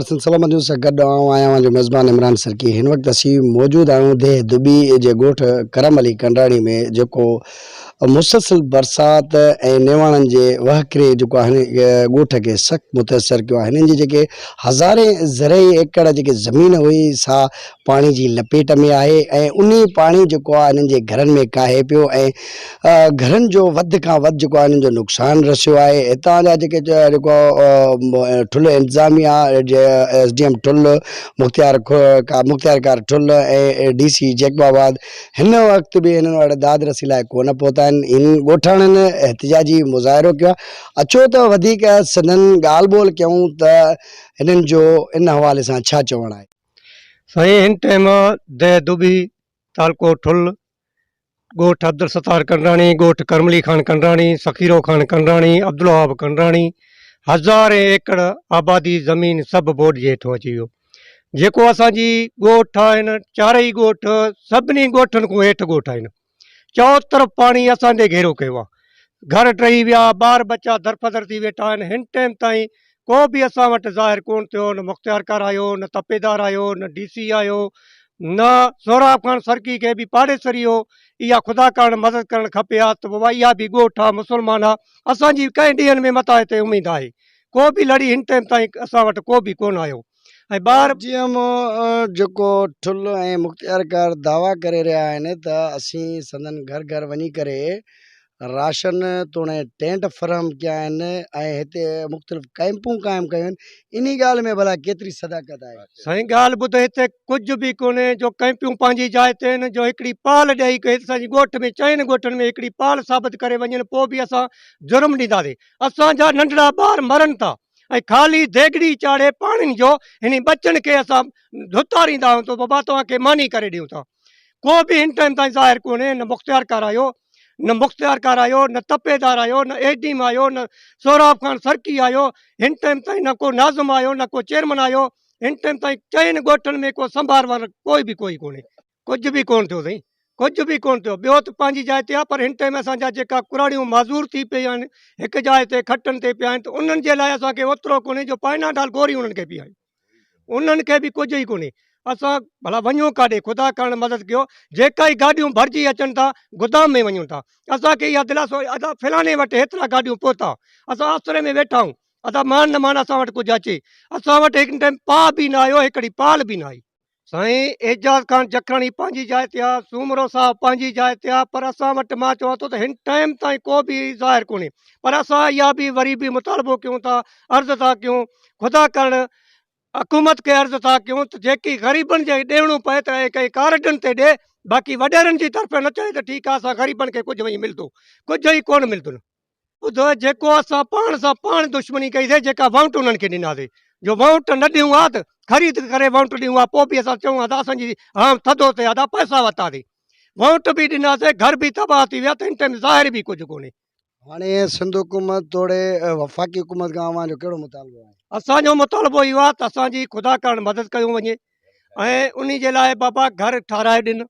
सिलसिला मंजूर से गड आया जो मेज़बान इमरान सरकी इन वक्त असी मौजूद आयूँ देह दुबी जे गोठ करम अली कंडाणी में जो मुसलसल बरसात नेवाणन जे वहकरे जो गोठ के सख्त मुतासर किया हिननि जी जेके हज़ारे ज़रई एकड़ जेके ज़मीन हुई सा पानी जी लपेट में आहे ऐं उन्ही पानी जो हिननि जे घरनि में काहे पियो ऐं घरनि जो वध खां वधि जो हिननि जो नुक़सानु रसियो आहे। हितां जा जेके ठुल इंतज़ामिया SDM ठुल मुख्तियार ठुल ऐं DC जैकबाबाद हिन वक़्त भी हिननि वटि दाद रसी लाइ कोन पहुता आहिनि। इन ॻोठाणनि एहतिजाजी मुज़ाहिरो कयो आहे। अचो त वधीक सदन ॻाल्हि ॿोल कयूं त हिननि जो इन हवाले सां छा चवणु आहे। साईं हिन टाइम दह दुबी तालको ठुल ॻोठ अब्दुल सत्तार कंडराणी ॻोठ करमली खान कंडराणी सखीरो खान कंडराणी अब्दुल वहाब कंडराणी हज़ारे एकड़ आबादी ज़मीन सभु बोर्ड जे हेठों अची वियो। जेको असांजी ॻोठ आहिनि चारई ॻोठ सभिनी ॻोठनि खां हेठि ॻोठ आहिनि। चओ तरफ़ पाणी असांजे घेरो कयो आहे। घर टही विया ॿार बच्चा दरपदर थी वेठा आहिनि। हिन टाइम ताईं को बि असां वटि ज़ाहिर कोन थियो, न मुख्तियारकार आयो, न तपेदार आयो, न DC आयो, न सोहराब खान सरकी के बि पाड़ेसरी हो। इहा ख़ुदा करण मदद करणु खपे हा त बाबा इहा बि ॻोठ आहे मुस्लमान आहे। असांजी कंहिं ॾींहंनि में मथां हिते उमेदु आहे। को बि लड़ी हिन टाइम ताईं असां वटि को बि कोन आयो। ऐं ॿार जेको ठुल ऐं मुख्तियारकार दावा करे रहिया आहिनि त असीं संदन घर घर वञी करे राशन तोड़े टेंट फराहम कया आहिनि ऐं हिते मुख़्तलिफ़ कैंपूं क़ाइमु कयूं आहिनि। इन ॻाल्हि में भला केतिरी सदाकत आहे? साईं ॻाल्हि ॿुध, हिते कुझु बि कोन्हे। जो कैंपियूं पंहिंजी जाइ ते आहिनि, जो हिकिड़ी पाल ॾेई करे असांजी ॻोठ में चइनि ॻोठनि में हिकिड़ी पाल साबित करे वञनि पोइ बि असां जुर्म ॾींदासीं। असांजा नंढड़ा ॿार मरनि था ऐं ख़ाली देगड़ी चाढ़े पाणिनि जो हिन बचनि खे असां धुतारींदा आहियूं त बाबा तव्हांखे मानी करे ॾियूं था। को बि हिन टाइम ताईं ज़ाहिर कोन्हे। न मुख्तियारकार आयो, न तपेदार आयो, न ADM आयो, न सोहराब खान सरकी आयो। हिन टाइम ताईं न को नाज़िम आयो, न को चेयरमैन आयो। हिन टाइम ताईं चइनि ॻोठनि में को संभार वारो कोई बि कोन्हे। कुझु बि कोन थियो साईं, कुझु बि कोन थियो। ॿियो त पंहिंजी जाइ ते आहे, पर हिन टाइम असांजा जेका कुराड़ियूं माज़ूर थी पियूं आहिनि हिकु जाइ ते खटनि ते पिया आहिनि त उन्हनि जे लाइ असांखे ओतिरो कोन्हे जो पाइनाडाल गोरी उन्हनि खे बि आहे। उन्हनि खे बि कुझु ई कोन्हे। असां भला वञूं काॾे? ख़ुदा करण मदद कयो। जेका ई गाॾियूं भरिजी अचनि था गोदाम में वञूं था। असांखे इहा दिलासो अदा फलाणे वटि हेतिरा गाॾियूं पहुता, असां आसरे में वेठा आहियूं। अदा मान न मान असां वटि कुझु अचे। असां वटि हिकु टाइम पाउ बि न आयो, हिकिड़ी पाल बि न आई। साईं एजाज़ खान जखणी पंहिंजी जाइ ते आहे, सूमरो साहब पंहिंजी जाइ ते आहे, पर असां वटि मां चवां थो त हिन टाइम ताईं को बि ज़ाहिर कोन्हे। पर असां इहा बि वरी बि मुतालबो कयूं था, अर्ज़ु था कयूं, ख़ुदा करण हुकूमत खे अर्ज़ु था कयूं त जेकी ग़रीबनि जे ॾियणो पए त कंहिं कार्डनि ते ॾिए। बाक़ी वॾेरनि जी तरफ़ न चए त ठीकु आहे असां ग़रीबनि खे कुझु वञी मिलंदो, कुझु ई कोन मिलंदो। ॿुधो, जेको असां पाण सां पाण दुश्मनी कईसीं, जेका वाउंट उन्हनि खे ॾिनासीं, जो वाउंट न ॾियूं हा त ख़रीद करे वाउंट ॾियूं हा, पोइ बि असां चऊं हा त असांजी हा थधो थिए हा त पैसा वरितासीं, वाउंट बि ॾिनासीं, घर बि तबाह थी विया। त हिन टाइम ज़ाहिर बि कुझु कोन्हे। हाणे सिंध हुकूमत तोड़े वफ़ाक़ी हुकूमत खां अवां जो कहिड़ो मुतालबो आहे? असांजो मुतालबो इहो आहे त असांजी ख़ुदा करण मदद कयूं वञे ऐं उन जे लाइ बाबा घर ठाराए ॾिन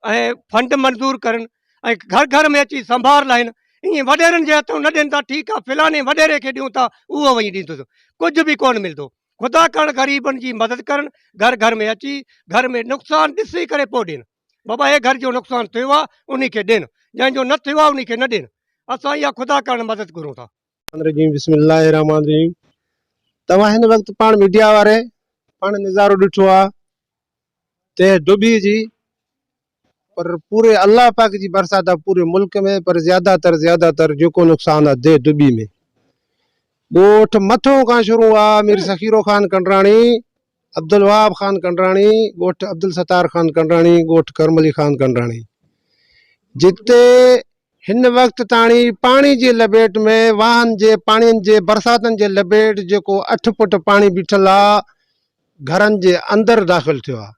ऐं फंड मंज़ूर करनि ऐं घर घर में अची संभार लाहिनि। ईअं वॾेरनि जे हथों न ॾियनि था, ठीकु आहे फलाणे वॾेरे खे ॾियूं था, उहो वञी ॾींदुसि, कुझु बि कोन मिलंदो। ख़ुदा करण ग़रीबनि जी मदद करनि, घर घर में अची घर में नुक़सानु ॾिसी करे पोइ ॾियनि। बाबा हे घर जो नुक़सानु थियो आहे उन खे ॾियनि, जंहिंजो न थियो आहे उन खे न ॾियनि। असां इहा ख़ुदा करण मदद घुरूं था। बिस्मिल्लाहिर्रहमानिर्रहीम। तव्हां हिन वक़्तु पाण मीडिया वारे पाण नज़ारो ॾिठो आहे ते डुबी जी, पर पूरे अल्लाह पाक जी बरसात आहे पूरे मुल्क में, पर ज़्यादातर जेको नुक़सान आहे दे डुबी में। ॻोठ मथों खां शुरू आहे मीर सखीरो खान कंडराणी, अब्दुल वहाब खान कंडराणी, ॻोठ अब्दुल सत्तार खान कंडराणी, ॻोठ करमली खान कंडराणी, जिते हिन वक़्त ताणी पानी जी लपेट में वाहन जे पाणियुनि जे बरसातनि जे लपेट जेको 8 फुट पानी बीठल आहे, घरनि जे अंदरि दाख़िल थियो आहे।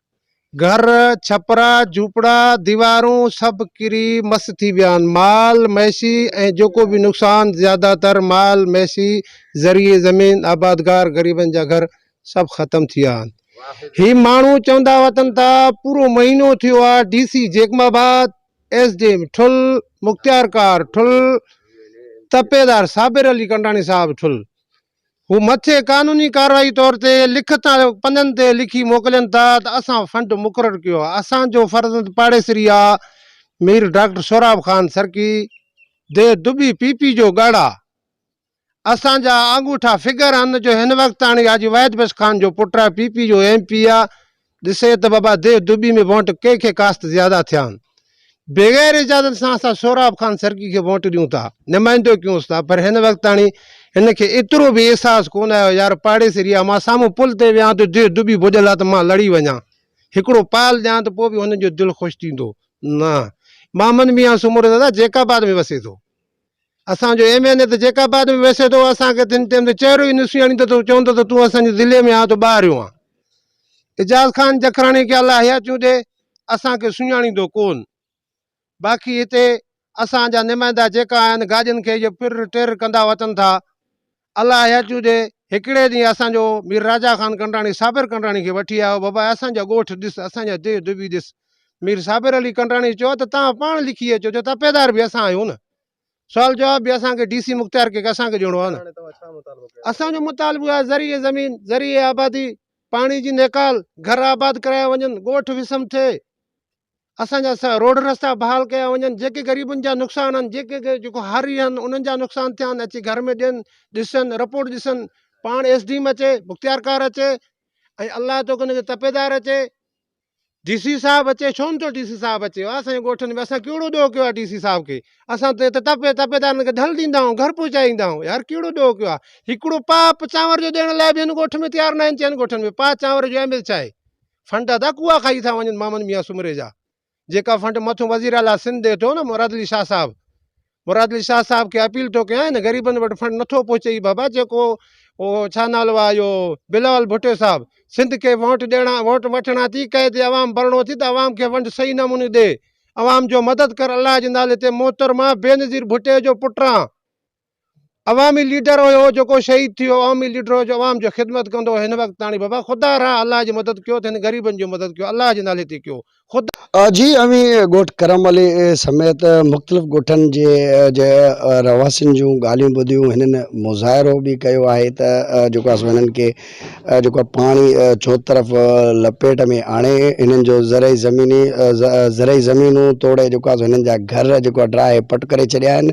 घर छपरा झूपड़ा दीवारूं सभु किरी मस थी विया आहिनि। माल मैशी ऐं जेको बि नुक़सानु ज़्यादातर माल मैशी ज़रिए ज़मीन आबादगार ग़रीबनि जा घर सभु ख़तमु थी विया आहिनि। ही माण्हू चवंदा वतन था पूरो महीनो थियो आहे DC जैकबाबाद, SDM ठुल, मुख्तियारकार ठुल, तपेदार साबिर अली कंडाणी साहब ठुल, हू मथे कानूनी कार्रवाई तौर ते लिखत पननि ते लिखी मोकिलनि था त असां फंड मुक़ररु कयो आहे। असांजो फर्ज़ंद पाड़ेसरी आहे मीर डॉक्टर सोराब ख़ान सरकी दे दुबी पीपी जो गढ़ आहे। असांजा आंगूठा फिगर आहिनि जो हिन वक़्तु हाणे हाजी वाहिद बख्श ख़ान जो पुटु आहे पीपी जो MP आहे। ॾिसे त बाबा दे दुबी में वोट कंहिंखे कास्ट ज़्यादा थिया आहिनि। बग़ैर इजाज़त सां असां सोराब ख़ान सरकी खे वोट ॾियूं था, नुमाइंदो कयूंसि था, पर हिन वक़्तु हाणे हिनखे एतिरो बि अहसासु कोन आयो यार पाड़ेसरी आहे, मां साम्हूं पुल ते वियां त दे दुबी भुॼल आहे त मां लड़ी वञा, हिकिड़ो पाल ॾियां त पोइ बि हुनजो दिलि ख़ुशि थींदो न। मामन मियां सूमर दादा जेकाबाद में वसे थो, असांजो MNA त जेकाबाद में वसे थो, असांखे तिन टाइम ते चहिरो ई न सुञाणींदो त चवंदो त तूं असांजे ज़िले में आ त ॿाहिरियों आहे। एजाज़ ख़ान जखराणी खे अलाह हयातियूं ॾे, असांखे सुञाणींदो कोन। बाक़ी हिते असांजा नुमाइंदा जेका आहिनि गाॾियुनि खे इहे पिर टेर कंदा वञनि था, अलाह हयातियूं ॾे। हिकिड़े ॾींहुं असांजो मीर राजा ख़ान कंडराणी साबिर कंडराणी खे वठी आयो, बाबा असांजा ॻोठ ॾिस, असांजा दे दुबी ॾिस। मीर साबिर अली कंडराणी चयो त तव्हां पाण लिखी अचो, जो तपेदार बि असां आहियूं न। सुवाल जवाब बि असांखे DC मुख़्तियार खे असांखे ॾियणो आहे न। असांजो मुतालबो आहे ज़रिए ज़मीन, ज़रिए आबादी, पाणी जी नेकाल, घर आबाद कराया वञनि, ॻोठ विसम थिए, असांजा रोड रस्ता बहाल कया वञनि, जेके ग़रीबनि जा नुक़सान आहिनि, जेके जेको हारी आहिनि उन्हनि जा नुक़सान थिया आहिनि, अची घर में ॾियनि, ॾिसनि, रिपोर्ट ॾिसनि, पाण SDM अचे, मुख़्तियारकार अचे, ऐं अलाह तो हुनखे तपेदार अचे, DC साहब अचे। छो नथो DC साहब अचे? असांजे ॻोठनि में असां कहिड़ो ॾोह कयो आहे DC साहब खे? असां त तपेदारनि खे ढल ॾींदा आहियूं, घर पहुचाईंदा आहियूं, यार कहिड़ो ॾोह कयो आहे? हिकिड़ो पाप चांवर जो ॾियण लाइ बि हिन ॻोठ में तयारु न आहिनि, चइनि ॻोठनि में पा चांवर जो अहमियत छा आहे? फंड अदा कुआ खाई था वञनि मामन मियां सुमरे जा, जेका फंड मथों वज़ीर आला सिंध ॾिए थो न मुराद अली शाह साहब। मुराद अली शाह साहब खे अपील थो कयां, न ग़रीबनि वटि फंड नथो पहुचे बाबा, जेको उहो छा नालो आहे इहो बिलावल भुट्टो साहब, सिंध खे वोट वठणा थी, कहे ते अवाम भरणो थी त अवाम खे फंड सही नमूने ॾे, अवाम जो मदद कर अलाह जे नाले ते। मोहतरमा बेनज़ीर भुट्टे जो पुटु आहे, अवामी लीडर हुयो जेको शहीद थियो, अवामी लीडर हुयो जो अवाम जो ख़िदमत कंदो। हिन वक़्तु हाणे बाबा ख़ुदा रहा अलाह जी मदद कयो त हिन ग़रीबनि जो मदद कयो, अलाह जे नाले ते कयो। जी अमी ॻोठ करम अली समेत मुख़्तलिफ़ ॻोठनि जे रवासियुनि जूं ॻाल्हियूं ॿुधियूं। हिननि मुज़ाहिरो बि कयो आहे त जेको आहे हिननि खे जेको पाणी चो तरफ़ लपेट में आणे हिननि जो ज़रई ज़मीनूं तोड़े जेको आहे हिननि जा घर जेको आहे ड्राए पट करे छॾिया आहिनि।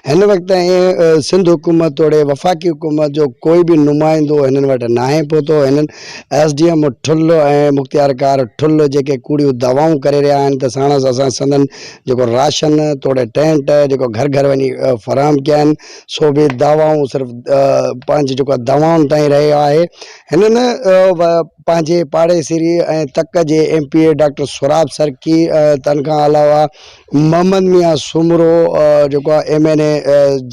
हिन वक़्तु ऐं सिंध हुकूमत तोड़े वफ़ाक़ी हुकूमत जो कोई बि नुमाइंदो हिननि वटि नाहे पहुतो। हिननि SDM ठुल ऐं मुख़्तियारकार ठुल जेके कूड़ियूं दवाऊं करे रहिया आहिनि त साण सां असां संदन जेको राशन तोड़े टेंट जेको घर घर वञी फ़राहम कया आहिनि, सो बि दवाऊं सिर्फ़ु पंहिंजी जेको आहे दवाउनि ताईं रहियो आहे। हिननि पंहिंजे पाड़ेसरी ऐं तक जे MPA डॉक्टर सोराब सरकी तन खां अलावा मोहम्मद मियां सुमरो जेको आहे MNA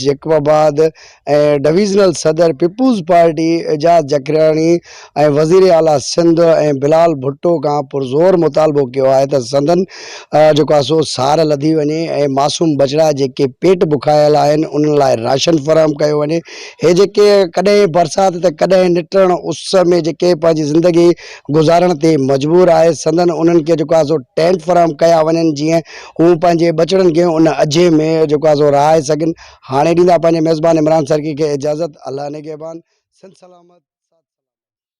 जेकबाबाद ऐं डिवीज़नल सदर पीपुल्स पार्टी एजाज़ जखराणी ऐं वज़ीर आला सिंध ऐं बिलाल भुट्टो खां पुरज़ोर मुतालबो कयो आहे त संदन जेको आहे सो सार लधी वञे ऐं मासूम बचड़ा जेके पेट बुखायल आहिनि उन्हनि लाइ राशन फ़राहम कयो वञे। हे जेके कॾहिं बरसाति त कॾहिं निटण उस में जेके पंहिंजी ज़िंदगी गुज़ारण ते मजबूर आहे, संदन उन्हनि खे जेको आहे सो टेंट फ़राहम कया वञनि जीअं हू पंहिंजे बचड़नि खे उन अझे में जेको आहे सो रहाए सघनि। हाणे ॾींदा पंहिंजे मेज़बान इमरान सरकी खे इजाज़त। अल्लाह निगहबान। सिंध सलामत।